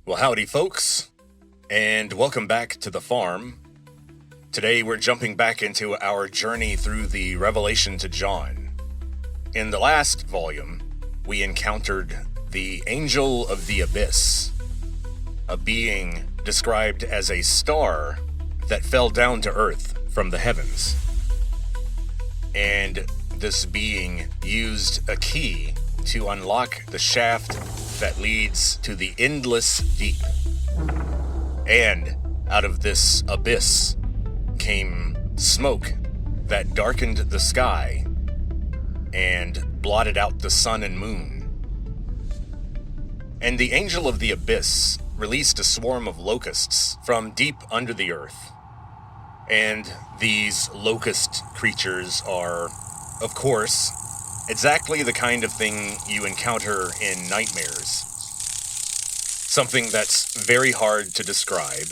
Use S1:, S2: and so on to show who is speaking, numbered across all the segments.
S1: Well, howdy, folks, and welcome back to the farm. Today, we're jumping back into our journey through the Revelation to John. In the last volume, we encountered the Angel of the Abyss, a being described as a star that fell down to Earth from the heavens. And this being used a key to unlock the shaft that leads to the endless deep. And out of this abyss came smoke that darkened the sky and blotted out the sun and moon. And the Angel of the Abyss released a swarm of locusts from deep under the earth. And these locust creatures are, of course, exactly the kind of thing you encounter in nightmares. Something that's very hard to describe.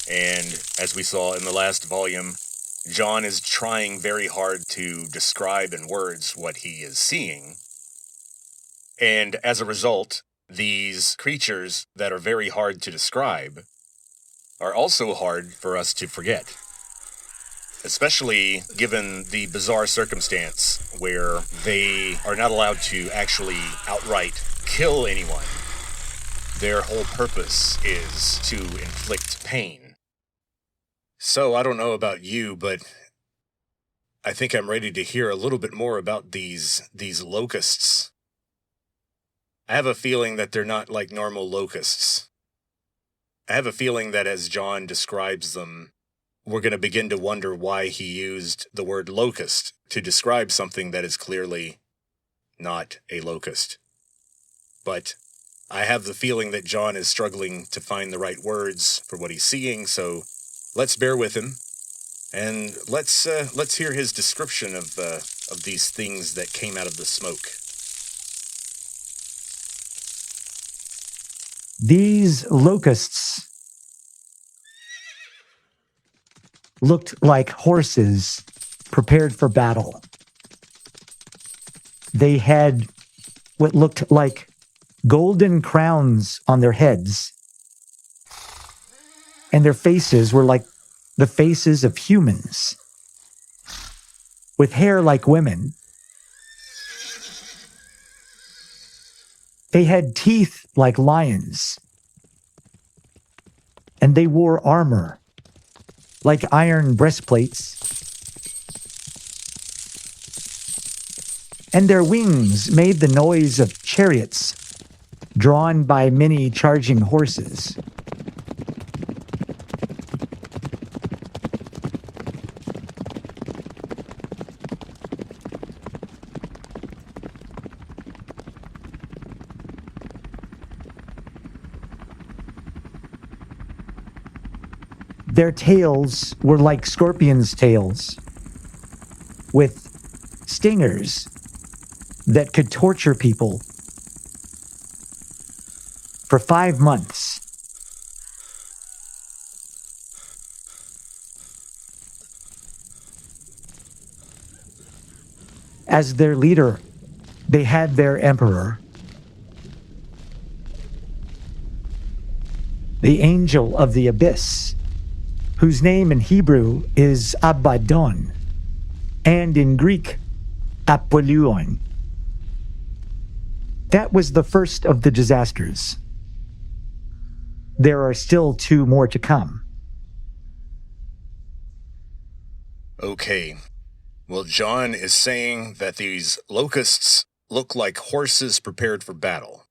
S1: And as we saw in the last volume, John is trying very hard to describe in words what he is seeing. And as a result, these creatures that are very hard to describe are also hard for us to forget. Especially given the bizarre circumstance where they are not allowed to actually outright kill anyone. Their whole purpose is to inflict pain. So I don't know about you, but I think I'm ready to hear a little bit more about these locusts. I have a feeling that they're not like normal locusts. I have a feeling that as John describes them, we're going to begin to wonder why he used the word locust to describe something that is clearly not a locust. But I have the feeling that John is struggling to find the right words for what he's seeing, so let's bear with him, and let's hear his description of these things that came out of the smoke.
S2: These locusts looked like horses prepared for battle. They had what looked like golden crowns on their heads, and their faces were like the faces of humans, with hair like women. They had teeth like lions, and they wore armor like iron breastplates. And their wings made the noise of chariots drawn by many charging horses. Their tails were like scorpions' tails, with stingers that could torture people for 5 months. As their leader, they had their emperor, the Angel of the Abyss, whose name in Hebrew is Abaddon, and in Greek, Apollyon. That was the first of the disasters. There are still 2 more to come.
S1: Okay. Well, John is saying that these locusts look like horses prepared for battle.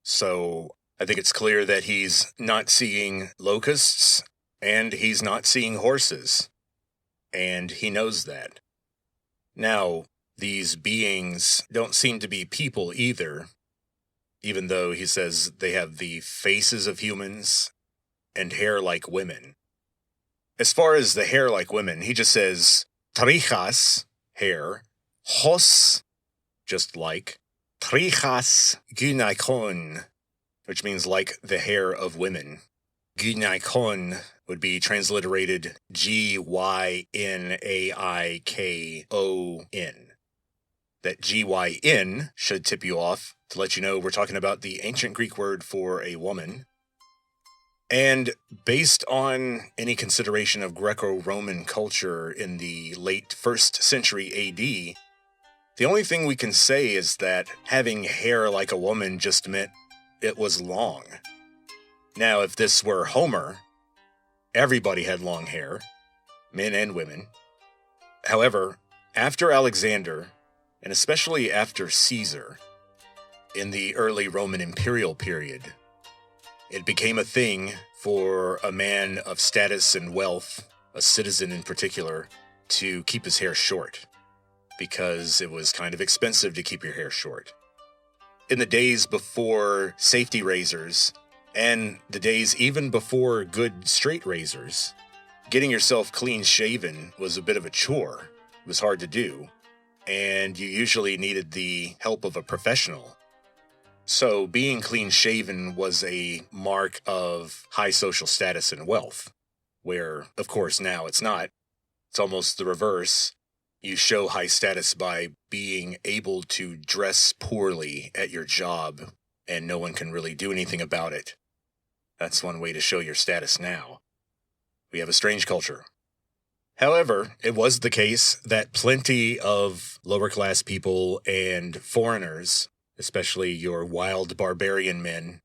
S1: So I think it's clear that he's not seeing locusts and he's not seeing horses. And he knows that. Now, these beings don't seem to be people either, even though he says they have the faces of humans and hair like women. As far as the hair like women, he just says trichas, hair, hos, just like, trichas gynaikon, which means like the hair of women. Gynaikon would be transliterated Gynaikon. That Gyn should tip you off to let you know we're talking about the ancient Greek word for a woman, And based on any consideration of Greco-Roman culture in the late 1st century AD, the only thing we can say is that having hair like a woman just meant it was long. Now, if this were Homer, everybody had long hair, men and women. However, after Alexander, and especially after Caesar, in the early Roman imperial period, it became a thing for a man of status and wealth, a citizen in particular, to keep his hair short, because it was kind of expensive to keep your hair short. In the days before safety razors, and the days even before good straight razors, getting yourself clean shaven was a bit of a chore. It was hard to do, and you usually needed the help of a professional. So being clean-shaven was a mark of high social status and wealth, where, of course, now it's not. It's almost the reverse. You show high status by being able to dress poorly at your job, and no one can really do anything about it. That's one way to show your status now. We have a strange culture. However, it was the case that plenty of lower-class people and foreigners, especially your wild barbarian men,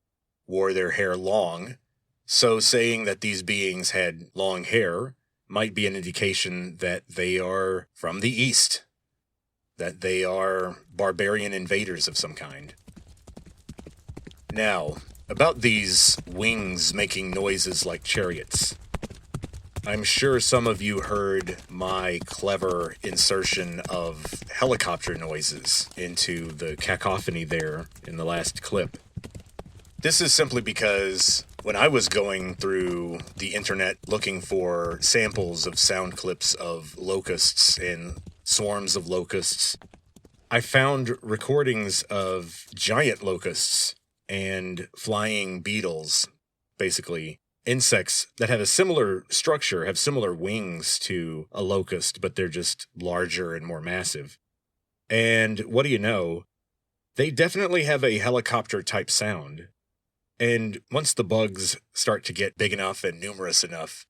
S1: wore their hair long, so saying that these beings had long hair might be an indication that they are from the East, that they are barbarian invaders of some kind. Now, about these wings making noises like chariots. I'm sure some of you heard my clever insertion of helicopter noises into the cacophony there in the last clip. This is simply because when I was going through the internet looking for samples of sound clips of locusts and swarms of locusts, I found recordings of giant locusts and flying beetles, basically insects that have a similar structure, have similar wings to a locust, but they're just larger and more massive. And what do you know? They definitely have a helicopter-type sound. And once the bugs start to get big enough and numerous enough,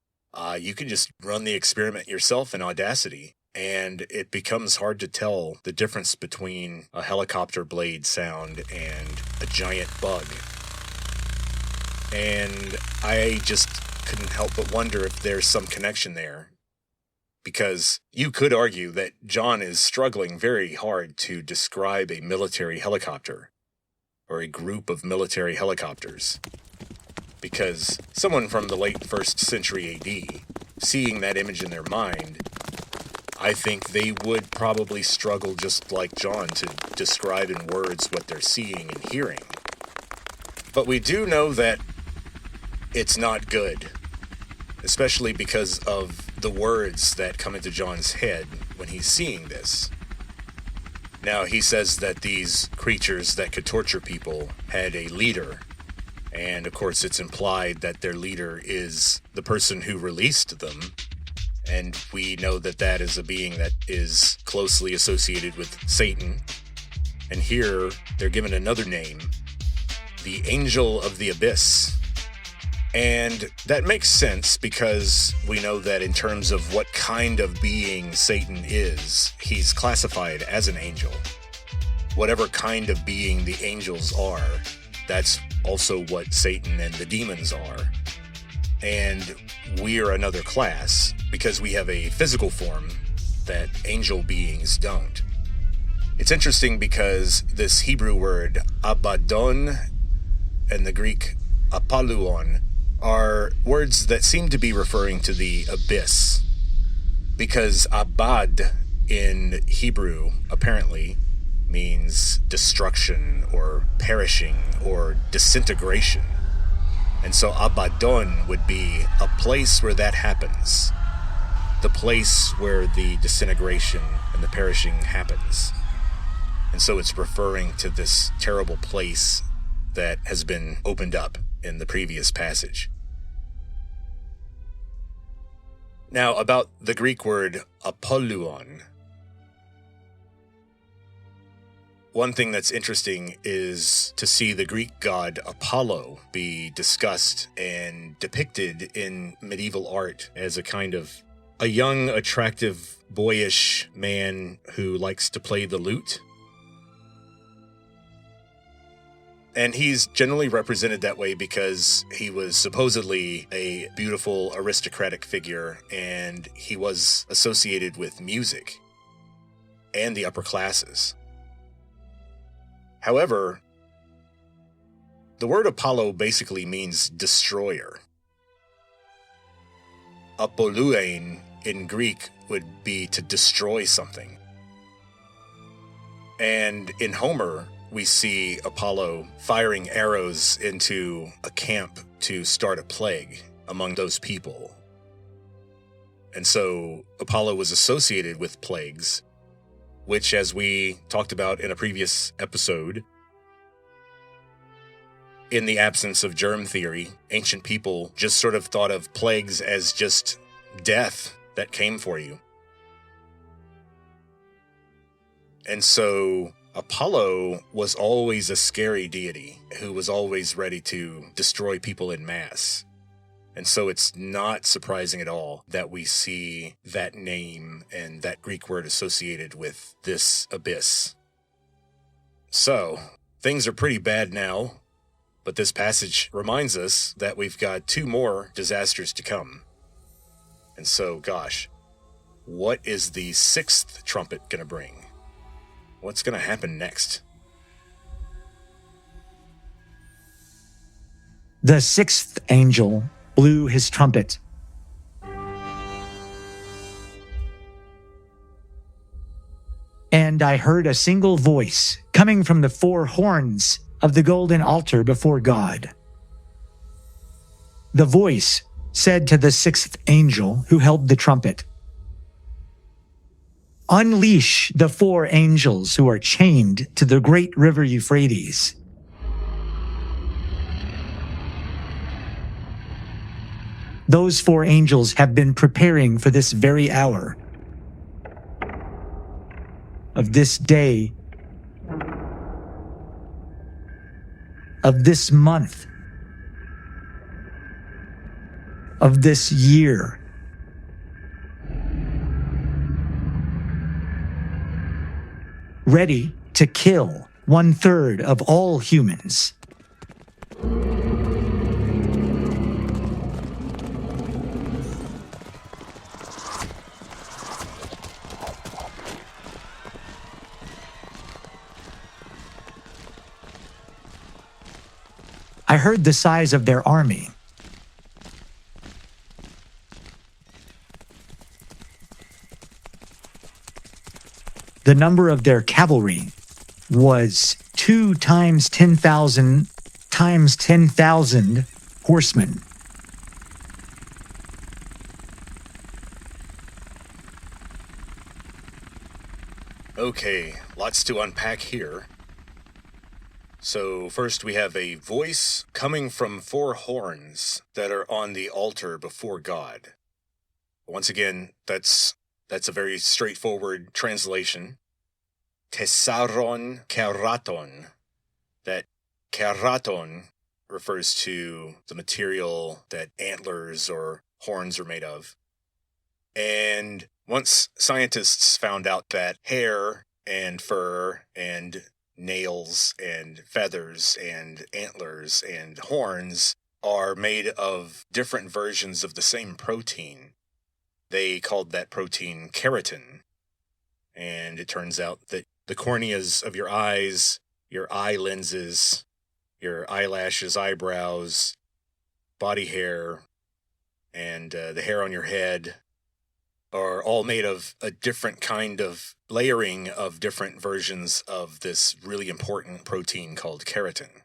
S1: you can just run the experiment yourself in Audacity, and it becomes hard to tell the difference between a helicopter blade sound and a giant bug. And I just couldn't help but wonder if there's some connection there. Because you could argue that John is struggling very hard to describe a military helicopter, or a group of military helicopters. Because someone from the late 1st century AD, seeing that image in their mind, I think they would probably struggle just like John to describe in words what they're seeing and hearing. But we do know that it's not good, especially because of the words that come into John's head when he's seeing this. Now, he says that these creatures that could torture people had a leader, and of course it's implied that their leader is the person who released them, and we know that that is a being that is closely associated with Satan. And here, they're given another name, the Angel of the Abyss. And that makes sense because we know that in terms of what kind of being Satan is, he's classified as an angel. Whatever kind of being the angels are, that's also what Satan and the demons are. And we are another class because we have a physical form that angel beings don't. It's interesting because this Hebrew word Abaddon and the Greek Apollyon are words that seem to be referring to the abyss, because abad in Hebrew apparently means destruction or perishing or disintegration. And so Abaddon would be a place where that happens, the place where the disintegration and the perishing happens. And so it's referring to this terrible place that has been opened up in the previous passage. Now, about the Greek word Apollyon. One thing that's interesting is to see the Greek god Apollo be discussed and depicted in medieval art as a kind of a young, attractive, boyish man who likes to play the lute. And he's generally represented that way because he was supposedly a beautiful aristocratic figure, and he was associated with music and the upper classes. However, the word Apollo basically means destroyer. Apolluein in Greek would be to destroy something. And in Homer, we see Apollo firing arrows into a camp to start a plague among those people. And so Apollo was associated with plagues, which, as we talked about in a previous episode, in the absence of germ theory, ancient people just sort of thought of plagues as just death that came for you. And so Apollo was always a scary deity who was always ready to destroy people en masse. And so it's not surprising at all that we see that name and that Greek word associated with this abyss. So, things are pretty bad now, but this passage reminds us that we've got 2 more disasters to come. And so, gosh, what is the 6th trumpet going to bring? What's going to happen next?
S2: The 6th angel blew his trumpet. And I heard a single voice coming from the 4 horns of the golden altar before God. The voice said to the 6th angel who held the trumpet, "Unleash the 4 angels who are chained to the great river Euphrates." Those 4 angels have been preparing for this very hour, of this day, of this month, of this year. Ready to kill 1/3 of all humans. I heard the size of their army. The number of their cavalry was 2 times 10,000 times 10,000 horsemen.
S1: Okay, lots to unpack here. So first we have a voice coming from 4 horns that are on the altar before God. Once again, that's a very straightforward translation. Tessaron keraton. That keraton refers to the material that antlers or horns are made of. And once scientists found out that hair and fur and nails and feathers and antlers and horns are made of different versions of the same protein, they called that protein keratin. And it turns out that the corneas of your eyes, your eye lenses, your eyelashes, eyebrows, body hair, and the hair on your head are all made of a different kind of layering of different versions of this really important protein called keratin.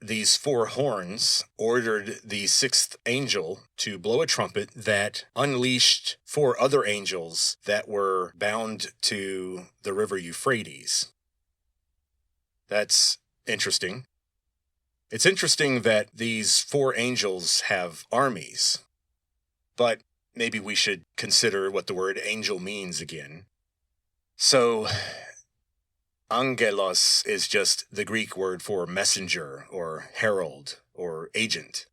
S1: These 4 horns ordered the 6th angel to blow a trumpet that unleashed 4 other angels that were bound to the river Euphrates. That's interesting. It's interesting that these 4 angels have armies, but maybe we should consider what the word angel means again. So, Angelos is just the Greek word for messenger or herald or agent.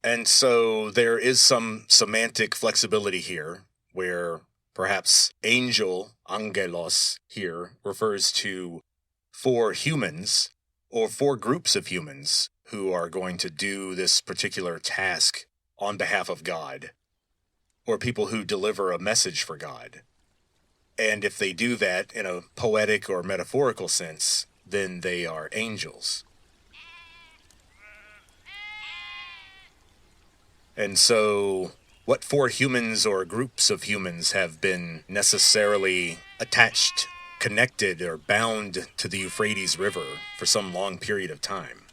S1: And so there is some semantic flexibility here where perhaps angel, angelos, here refers to 4 humans or 4 groups of humans who are going to do this particular task on behalf of God, or people who deliver a message for God. And if they do that in a poetic or metaphorical sense, then they are angels. And so, what 4 humans or groups of humans have been necessarily attached, connected, or bound to the Euphrates River for some long period of time?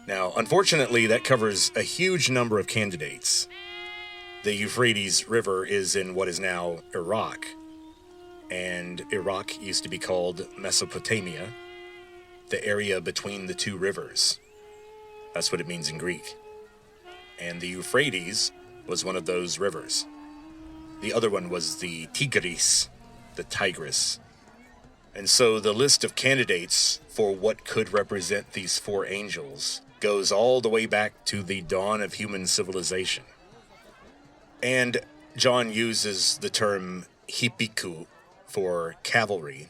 S1: Now, unfortunately, that covers a huge number of candidates. The Euphrates River is in what is now Iraq, and Iraq used to be called Mesopotamia, the area between the 2 rivers. That's what it means in Greek. And the Euphrates was one of those rivers. The other one was the Tigris, the Tigris. And so the list of candidates for what could represent these 4 angels goes all the way back to the dawn of human civilization. And John uses the term hippiku for cavalry.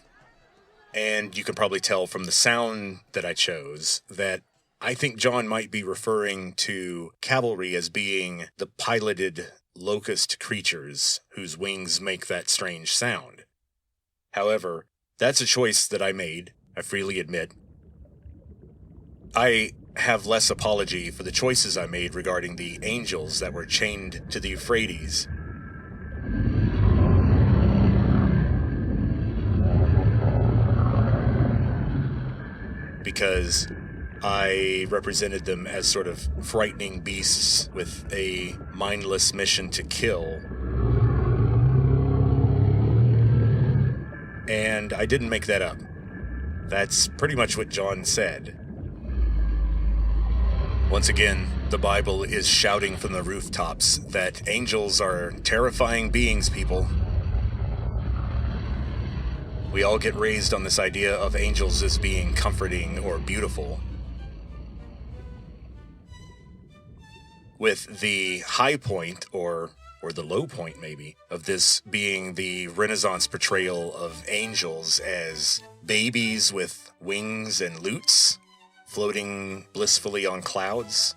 S1: And you can probably tell from the sound that I chose that I think John might be referring to cavalry as being the piloted locust creatures whose wings make that strange sound. However, that's a choice that I made, I freely admit. I have less apology for the choices I made regarding the angels that were chained to the Euphrates. Because I represented them as sort of frightening beasts with a mindless mission to kill. And I didn't make that up. That's pretty much what John said. Once again, the Bible is shouting from the rooftops that angels are terrifying beings, people. We all get raised on this idea of angels as being comforting or beautiful, with the high point, or the low point maybe, of this being the Renaissance portrayal of angels as babies with wings and lutes, floating blissfully on clouds.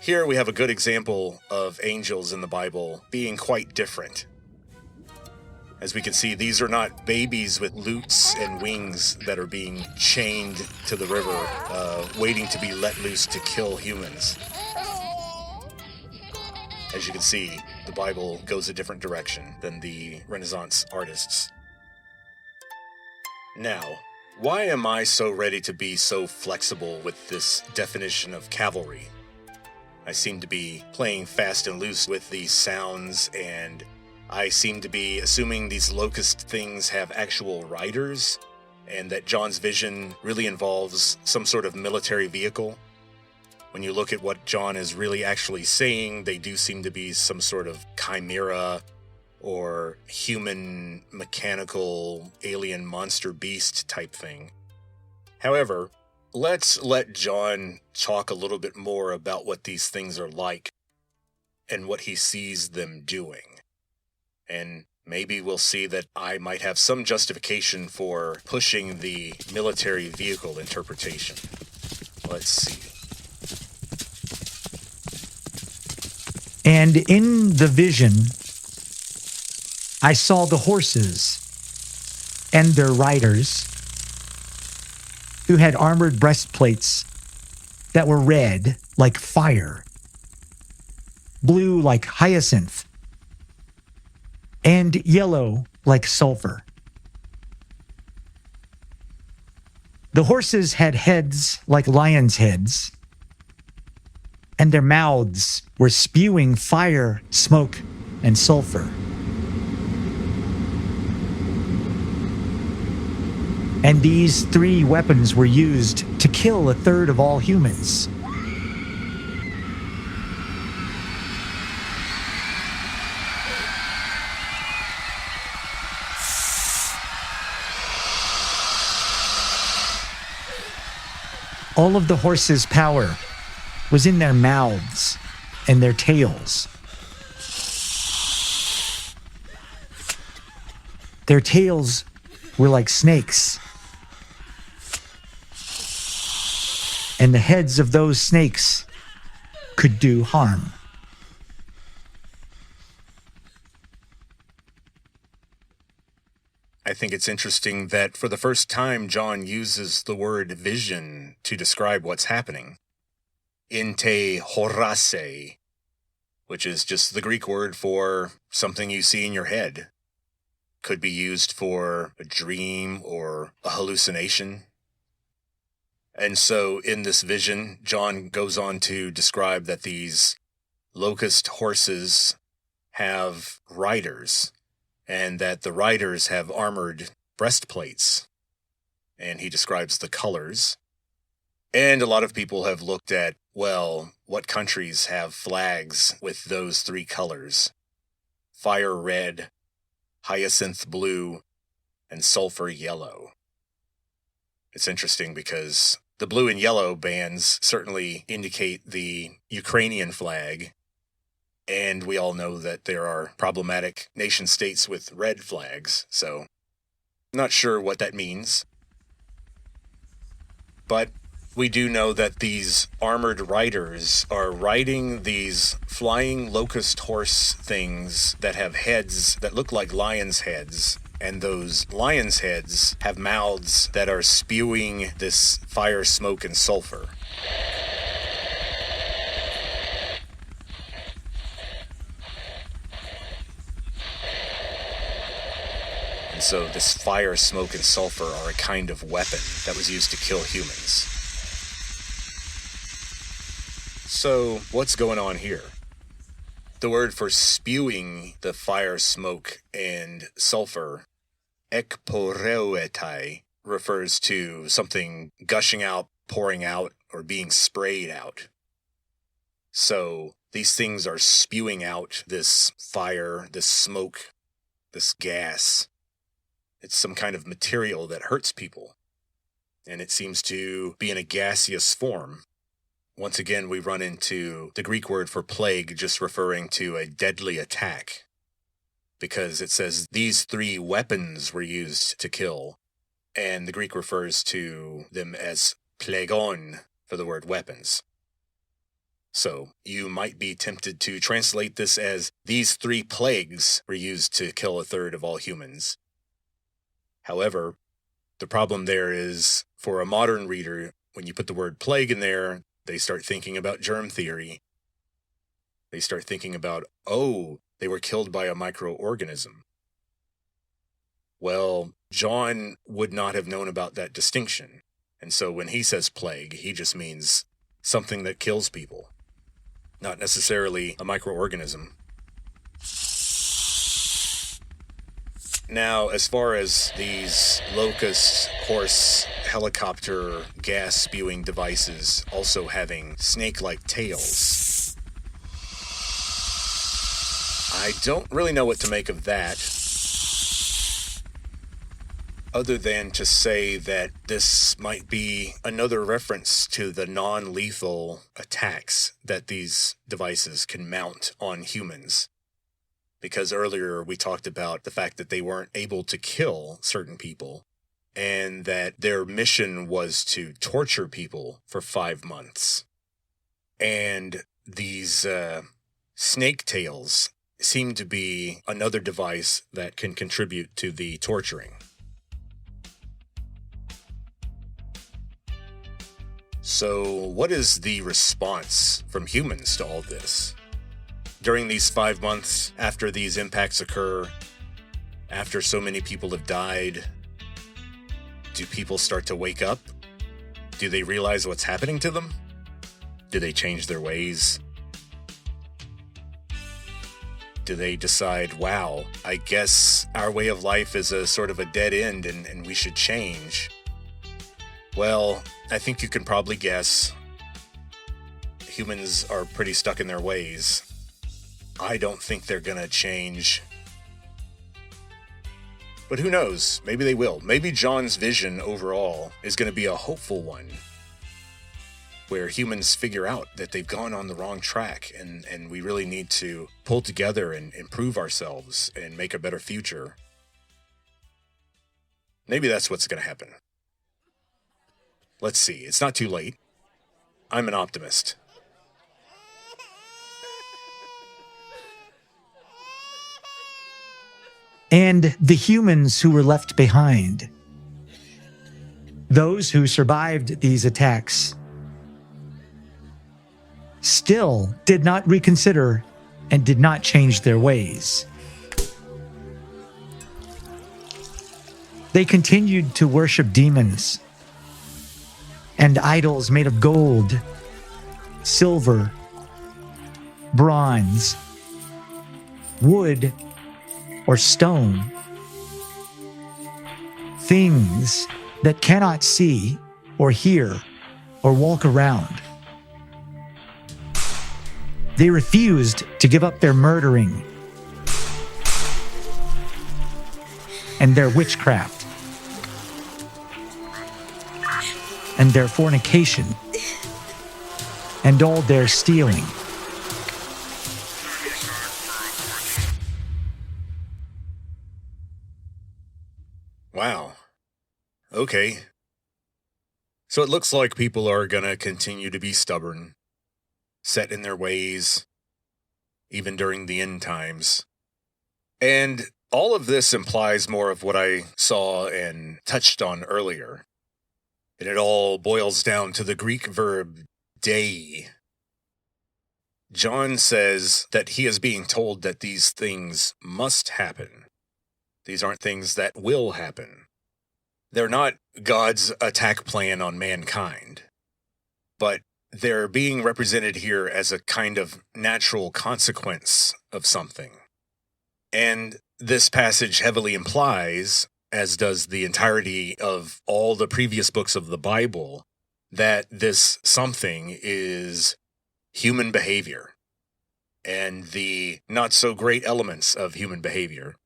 S1: Here we have a good example of angels in the Bible being quite different. As we can see, these are not babies with lutes and wings that are being chained to the river, waiting to be let loose to kill humans. As you can see, the Bible goes a different direction than the Renaissance artists. Now, why am I so ready to be so flexible with this definition of cavalry? I seem to be playing fast and loose with these sounds, and I seem to be assuming these locust things have actual riders, and that John's vision really involves some sort of military vehicle. When you look at what John is really actually saying, they do seem to be some sort of chimera or human, mechanical, alien monster beast type thing. However, let's let John talk a little bit more about what these things are like and what he sees them doing. And maybe we'll see that I might have some justification for pushing the military vehicle interpretation. Let's see.
S2: And in the vision, I saw the horses and their riders, who had armored breastplates that were red like fire, blue like hyacinth, and yellow like sulfur. The horses had heads like lions' heads, and their mouths were spewing fire, smoke, and sulfur. And these 3 weapons were used to kill a third of all humans. All of the horses' power was in their mouths and their tails. Their tails were like snakes. And the heads of those snakes could do harm.
S1: I think it's interesting that for the first time, John uses the word vision to describe what's happening. Inte horase, which is just the Greek word for something you see in your head. Could be used for a dream or a hallucination. And so in this vision, John goes on to describe that these locust horses have riders, and that the riders have armored breastplates. And he describes the colors. And a lot of people have looked at, well, what countries have flags with those three colors? Fire red, hyacinth blue, and sulfur yellow. It's interesting because the blue and yellow bands certainly indicate the Ukrainian flag, and we all know that there are problematic nation states with red flags, so not sure what that means. But we do know that these armored riders are riding these flying locust horse things that have heads that look like lions' heads. And those lions' heads have mouths that are spewing this fire, smoke, and sulfur. And so this fire, smoke, and sulfur are a kind of weapon that was used to kill humans. So what's going on here? The word for spewing the fire, smoke, and sulfur, ekporeuetai, refers to something gushing out, pouring out, or being sprayed out. So these things are spewing out this fire, this smoke, this gas. It's some kind of material that hurts people, and it seems to be in a gaseous form. Once again, we run into the Greek word for plague just referring to a deadly attack, because it says these three weapons were used to kill, and the Greek refers to them as plegon for the word weapons. So you might be tempted to translate this as these three plagues were used to kill a third of all humans. However, the problem there is, for a modern reader, when you put the word plague in there, they start thinking about germ theory. They start thinking about, oh, they were killed by a microorganism. Well, John would not have known about that distinction. And so when he says plague, he just means something that kills people, not necessarily a microorganism. Now, as far as these locust, horse, helicopter, gas-spewing devices also having snake-like tails, I don't really know what to make of that, other than to say that this might be another reference to the non-lethal attacks that these devices can mount on humans. Because earlier we talked about the fact that they weren't able to kill certain people, and that their mission was to torture people for 5 months. And these snake tails seem to be another device that can contribute to the torturing. So what is the response from humans to all this? During these 5 months, after these impacts occur, after so many people have died, do people start to wake up? Do they realize what's happening to them? Do they change their ways? Do they decide, wow, I guess our way of life is a sort of a dead end and we should change? Well, I think you can probably guess. Humans are pretty stuck in their ways. I don't think they're gonna change. But who knows? Maybe they will. Maybe John's vision overall is gonna be a hopeful one. where humans figure out that they've gone on the wrong track, and we really need to pull together and improve ourselves and make a better future. Maybe that's what's going to happen. Let's see. It's not too late. I'm an optimist.
S2: And the humans who were left behind, those who survived these attacks, still did not reconsider and did not change their ways. They continued to worship demons and idols made of gold, silver, bronze, wood, or stone. Things that cannot see or hear or walk around. They refused to give up their murdering and their witchcraft and their fornication and all their stealing.
S1: Wow. Okay. So it looks like people are gonna continue to be stubborn, set in their ways, even during the end times. And all of this implies more of what I saw and touched on earlier. And it all boils down to the Greek verb dei. John says that he is being told that these things must happen. These aren't things that will happen. They're not God's attack plan on mankind, but they're being represented here as a kind of natural consequence of something. And this passage heavily implies, as does the entirety of all the previous books of the Bible, that this something is human behavior and the not so great elements of human behavior.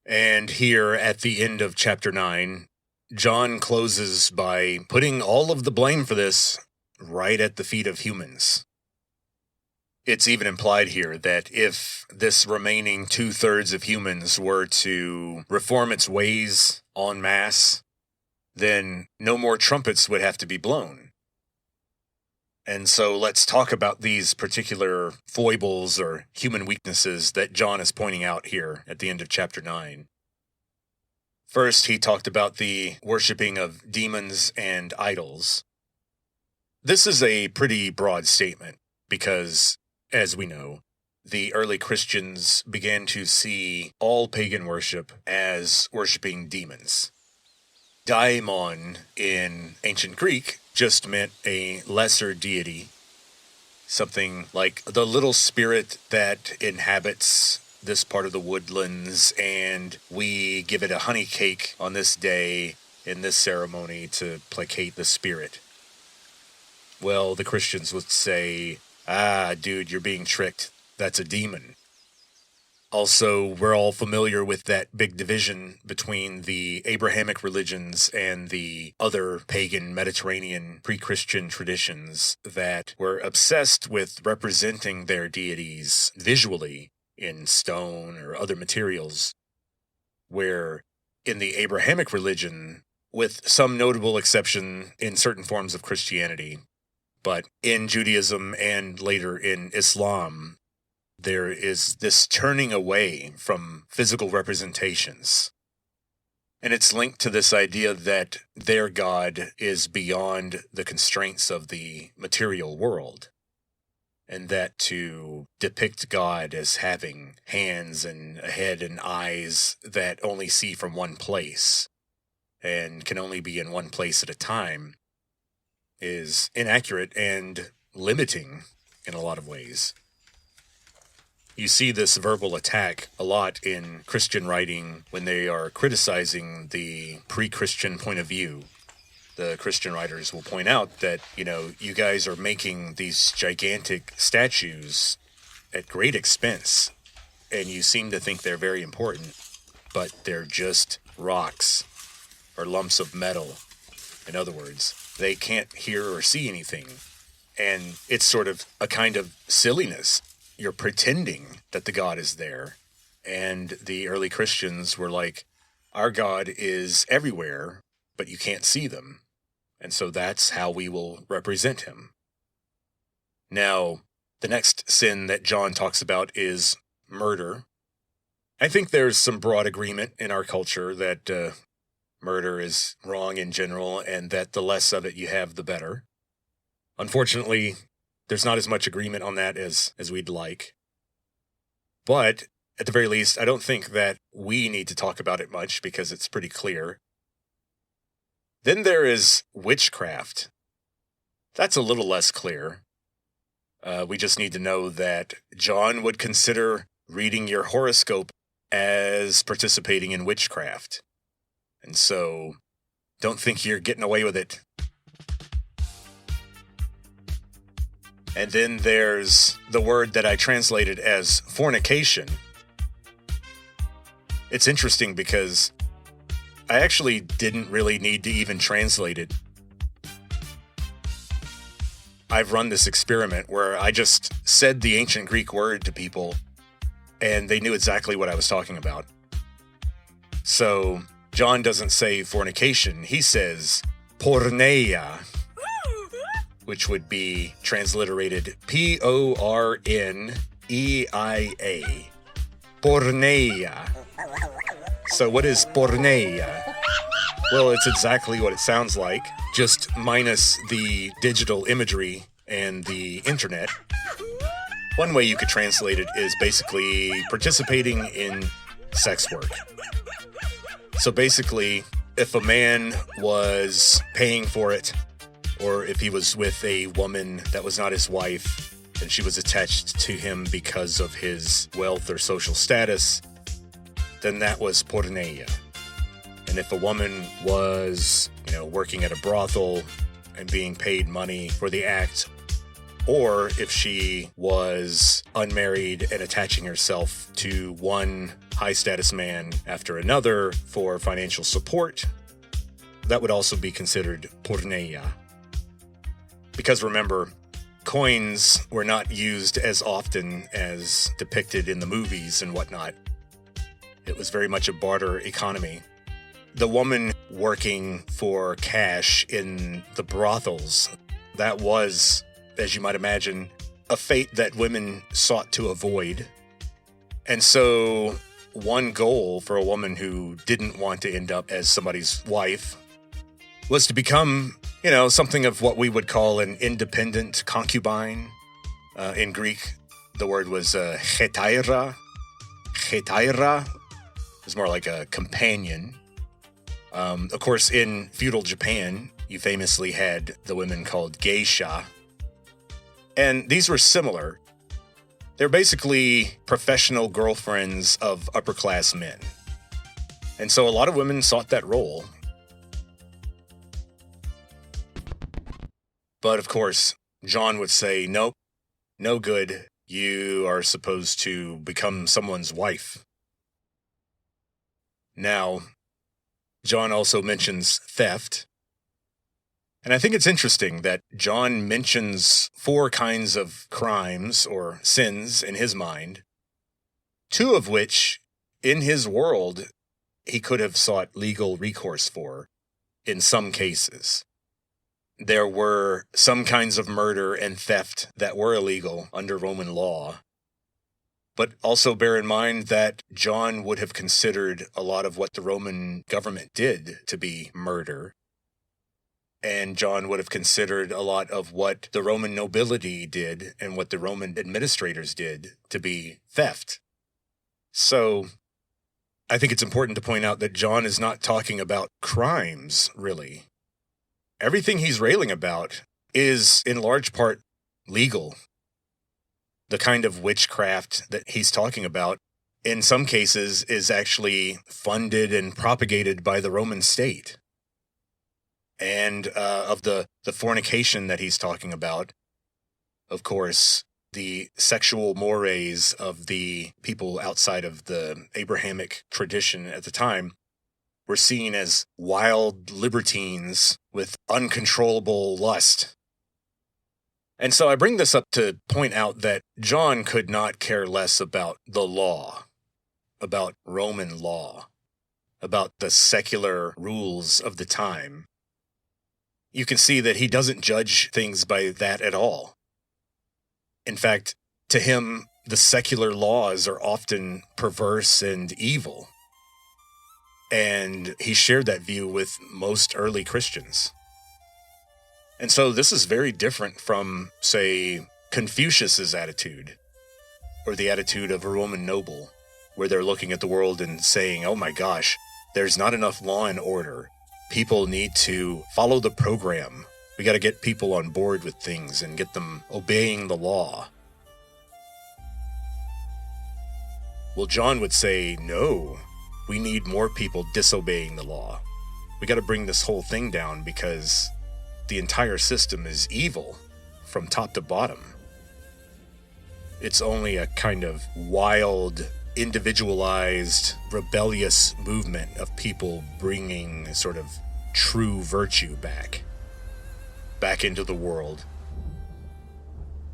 S1: And here at the end of chapter 9, John closes by putting all of the blame for this right at the feet of humans. It's even implied here that if this remaining 2/3 of humans were to reform its ways en masse, then no more trumpets would have to be blown. And so let's talk about these particular foibles or human weaknesses that John is pointing out here at the end of chapter 9. First, he talked about the worshiping of demons and idols. This is a pretty broad statement because, as we know, the early Christians began to see all pagan worship as worshiping demons. Daimon in ancient Greek just meant a lesser deity, something like the little spirit that inhabits this part of the woodlands, and we give it a honey cake on this day in this ceremony to placate the spirit. Well, the Christians would say, dude, you're being tricked. That's a demon. Also, we're all familiar with that big division between the Abrahamic religions and the other pagan Mediterranean pre-Christian traditions that were obsessed with representing their deities visually in stone or other materials, where in the Abrahamic religion, with some notable exception in certain forms of Christianity, but in Judaism and later in Islam, there is this turning away from physical representations. And it's linked to this idea that their God is beyond the constraints of the material world. And that to depict God as having hands and a head and eyes that only see from one place and can only be in one place at a time is inaccurate and limiting in a lot of ways. You see this verbal attack a lot in Christian writing when they are criticizing the pre-Christian point of view. The Christian writers will point out that, you guys are making these gigantic statues at great expense, and you seem to think they're very important, but they're just rocks or lumps of metal. In other words, they can't hear or see anything. And it's sort of a kind of silliness. You're pretending that the God is there. And the early Christians were like, our God is everywhere, but you can't see them. And so that's how we will represent him. Now, the next sin that John talks about is murder. I think there's some broad agreement in our culture that murder is wrong in general, and that the less of it you have, the better. Unfortunately, there's not as much agreement on that as we'd like. But at the very least, I don't think that we need to talk about it much because it's pretty clear. Then there is witchcraft. That's a little less clear. We just need to know that John would consider reading your horoscope as participating in witchcraft. And so, don't think you're getting away with it. And then there's the word that I translated as fornication. It's interesting because I actually didn't really need to even translate it. I've run this experiment where I just said the ancient Greek word to people and they knew exactly what I was talking about. So, John doesn't say fornication, he says porneia, which would be transliterated Porneia. Porneia. So what is porneia? Well, it's exactly what it sounds like, just minus the digital imagery and the internet. One way you could translate it is basically participating in sex work. So basically, if a man was paying for it, or if he was with a woman that was not his wife, and she was attached to him because of his wealth or social status, then that was porneia. And if a woman was, working at a brothel and being paid money for the act, or if she was unmarried and attaching herself to one high-status man after another for financial support, that would also be considered porneia. Because remember, coins were not used as often as depicted in the movies and whatnot. It was very much a barter economy. The woman working for cash in the brothels, that was, as you might imagine, a fate that women sought to avoid. And so one goal for a woman who didn't want to end up as somebody's wife was to become, something of what we would call an independent concubine. In Greek, the word was hetaira. Hetaira is more like a companion. Of course, in feudal Japan, you famously had the women called geisha. And these were similar. They're basically professional girlfriends of upper-class men. And so a lot of women sought that role. But of course, John would say, nope, no good. You are supposed to become someone's wife. Now, John also mentions theft. And I think it's interesting that John mentions 4 kinds of crimes or sins in his mind, 2 of which, in his world, he could have sought legal recourse for in some cases. There were some kinds of murder and theft that were illegal under Roman law. But also bear in mind that John would have considered a lot of what the Roman government did to be murder. And John would have considered a lot of what the Roman nobility did and what the Roman administrators did to be theft. So I think it's important to point out that John is not talking about crimes, really. Everything he's railing about is, in large part, legal. The kind of witchcraft that he's talking about, in some cases, is actually funded and propagated by the Roman state. And of the fornication that he's talking about, of course, the sexual mores of the people outside of the Abrahamic tradition at the time were seen as wild libertines with uncontrollable lust. And so I bring this up to point out that John could not care less about the law, about Roman law, about the secular rules of the time. You can see that he doesn't judge things by that at all. In fact, to him, the secular laws are often perverse and evil. And he shared that view with most early Christians. And so this is very different from, say, Confucius's attitude, or the attitude of a Roman noble, where they're looking at the world and saying, oh my gosh, there's not enough law and order. People need to follow the program. We got to get people on board with things and get them obeying the law. Well, John would say, no, we need more people disobeying the law. We got to bring this whole thing down because the entire system is evil from top to bottom. It's only a kind of wild, individualized, rebellious movement of people bringing sort of true virtue back into the world.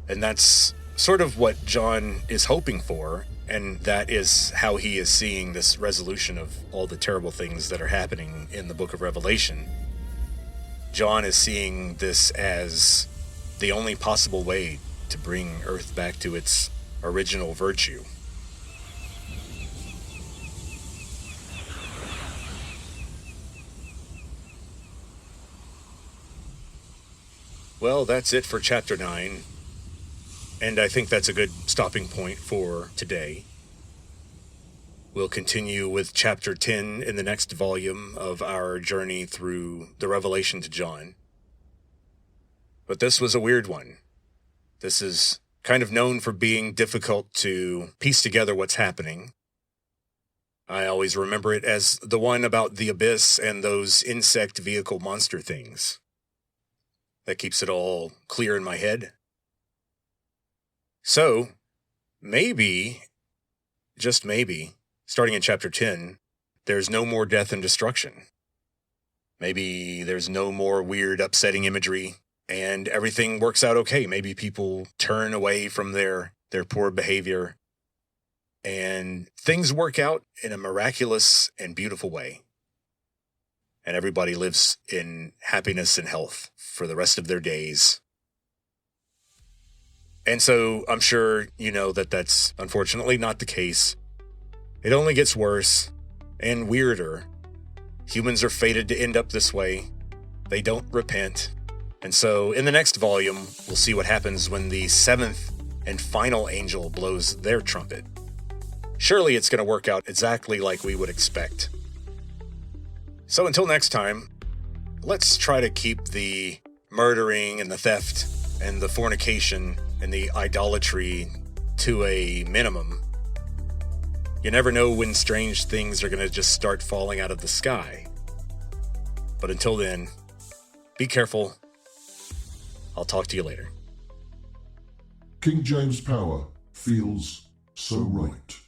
S1: And that's sort of what John is hoping for, and that is how he is seeing this resolution of all the terrible things that are happening in the book of Revelation. John is seeing this as the only possible way to bring Earth back to its original virtue. Well, that's it for Chapter 9, and I think that's a good stopping point for today. We'll continue with Chapter 10 in the next volume of our journey through the Revelation to John. But this was a weird one. This is kind of known for being difficult to piece together what's happening. I always remember it as the one about the abyss and those insect vehicle monster things. That keeps it all clear in my head. So, maybe, just maybe, starting in Chapter 10, there's no more death and destruction. Maybe there's no more weird, upsetting imagery, and everything works out okay. Maybe people turn away from their poor behavior, and things work out in a miraculous and beautiful way. And everybody lives in happiness and health for the rest of their days. And so I'm sure you know that that's unfortunately not the case. It only gets worse and weirder. Humans are fated to end up this way. They don't repent. And so in the next volume, we'll see what happens when the seventh and final angel blows their trumpet. Surely it's going to work out exactly like we would expect. So until next time, let's try to keep the murdering and the theft and the fornication and the idolatry to a minimum. You never know when strange things are going to just start falling out of the sky. But until then, be careful. I'll talk to you later.
S3: King James Power feels so right.